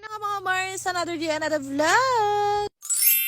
Mga Mars, another day, another vlog!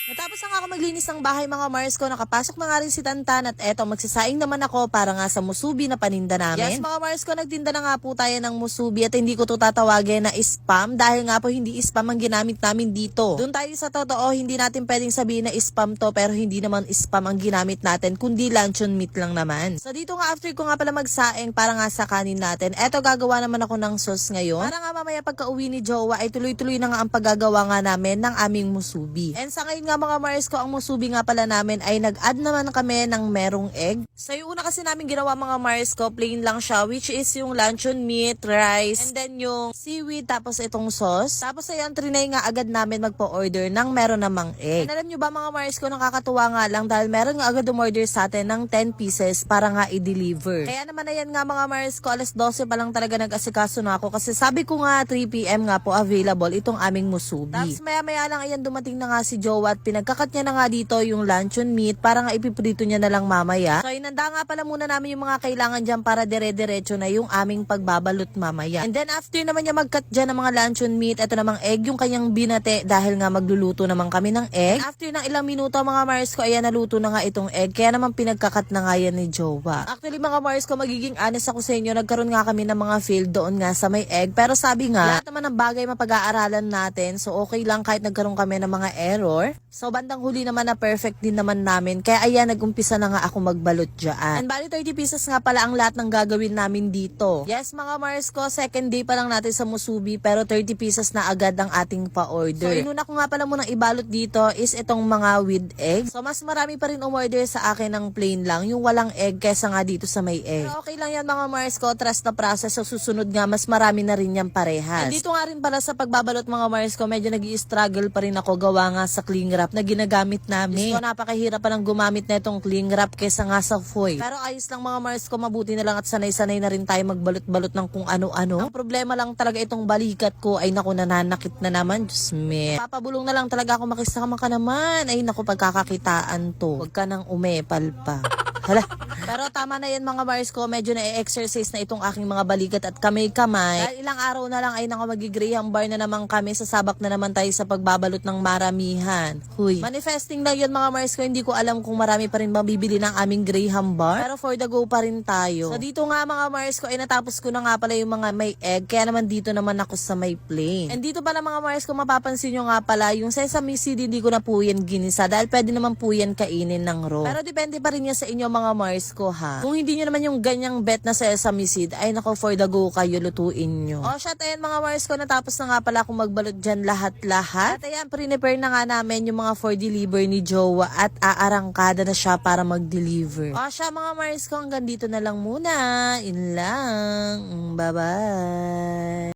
Natapos na nga ako maglinis ng bahay mga Mars ko, nakapasok na nga rin si Tantan at eto magsasaing naman ako para nga sa musubi na paninda namin. Yes mga Mars ko, nagtinda na nga po tayo ng musubi at hindi ko to tatawagin na spam dahil nga po hindi spam ang ginamit namin dito. Doon tayo sa totoo, hindi natin pwedeng sabihin na spam to pero hindi naman spam ang ginamit natin kundi luncheon meat lang naman. So dito nga after ko nga pala magsaing para nga sa kanin natin, eto gagawa naman ako ng sauce ngayon. Para nga mamaya pagka uwi ni Jowa ay tuloy-tuloy na nga ang paggagawa nga namin ng aming musubi. And sa ngayon nga mga Mars ko, ang musubi nga pala namin ay nag-add naman kami ng merong egg. So yung una kasi namin ginawa mga Mars ko, plain lang siya, which is yung luncheon meat, rice, and then yung seaweed, tapos itong sauce. Tapos ayan, trinay nga agad namin magpo-order ng meron namang egg. And alam nyo ba mga Mars ko, nakakatuwa nga lang dahil meron nga agad umorder sa atin ng 10 pieces para nga i-deliver. Kaya naman ayan nga mga Mars ko, alas 12 pa lang talaga nag-asikaso na ako kasi sabi ko nga 3 PM nga po available itong aming musubi. Tapos maya-maya lang ayan dumating na nga si Jowa at pinagkakat niya na nga dito yung luncheon meat para nga ipiprito niya na lang mamaya. So inanda nga pala muna namin yung mga kailangan dyan para dire-diretso na yung aming pagbabalot mamaya. And then after naman niya mag-cut dyan ng mga luncheon meat, ito namang egg yung kanyang binate dahil nga magluluto naman kami ng egg. And after ng ilang minuto mga Mars ko, ayan naluto na nga itong egg kaya naman pinagkakat na nga yan ni Jowa. Actually mga Mars ko, magiging honest ako sa inyo, nagkaroon nga kami ng mga fail doon nga sa may egg pero sabi nga, lahat naman ng bagay mapag-aaralan natin so okay lang kahit nagkaroon kami ng mga error. So bandang huli naman na perfect din naman namin. Kaya ayan, nag-umpisa na nga ako magbalot dyan. And bali 30 pieces nga pala ang lahat ng gagawin namin dito. Yes mga Mars ko, second day pa lang natin sa musubi pero 30 pieces na agad ang ating pa-order. So inuna ko nga pala munang ibalot dito is itong mga with egg. So mas marami pa rin umorder sa akin ng plain lang, yung walang egg kesa nga dito sa may egg. Pero okay lang yan mga Mars ko, trust na process. So susunod nga, mas marami na rin yan parehas. And dito nga rin pala sa pagbabalot mga Mars ko, medyo nag-i-struggle pa rin ako gawa nga sa cling wrap na ginagamit namin. So napakahirap pa lang gumamit na itong cling wrap kesa nga sa foil. Pero ayos lang mga Mars ko, mabuti na lang at sanay-sanay na rin tayo magbalot-balot ng kung ano-ano. Ang problema lang talaga itong balikat ko ay naku, nananakit na naman. Diyos me. Papabulong na lang talaga ako, makisama ka naman. Ay naku, pagkakakitaan to. Huwag ka nang umepal pa. Hala. Pero tama na yan mga Mars ko, medyo na-exercise na itong aking mga balikat at kamay-kamay. Dahil ilang araw na lang ay naku, mag-graham bar na naman kami, sasabak na naman tayo sa pagbabalot ng maramihan. Huy. Manifesting lang yun mga Mars ko, hindi ko alam kung marami pa rin mabibili ng aming graham bar. Pero for the go pa rin tayo. So dito nga mga Mars ko, ay natapos ko na nga pala yung mga may egg, kaya naman dito naman ako sa may plain. And dito pala mga Mars ko, mapapansin nyo nga pala, yung sesame seed hindi ko na po yan ginisa dahil pwede naman po yan kainin ng raw. Pero depende pa rin yan sa inyo mga Mars ko ha. Kung hindi nyo naman yung ganyang bet na sesame seed, ay nako, for the go kayo, lutuin nyo. O shot, ayan mga Mars ko, natapos na nga pala akong magbalot dyan lahat-lahat. At ayan, prepare na nga namin yung mga for deliver ni Jowa at aarangkada na siya para mag-deliver. O siya mga Mars ko, hanggang dito na lang muna. In lang. Bye-bye.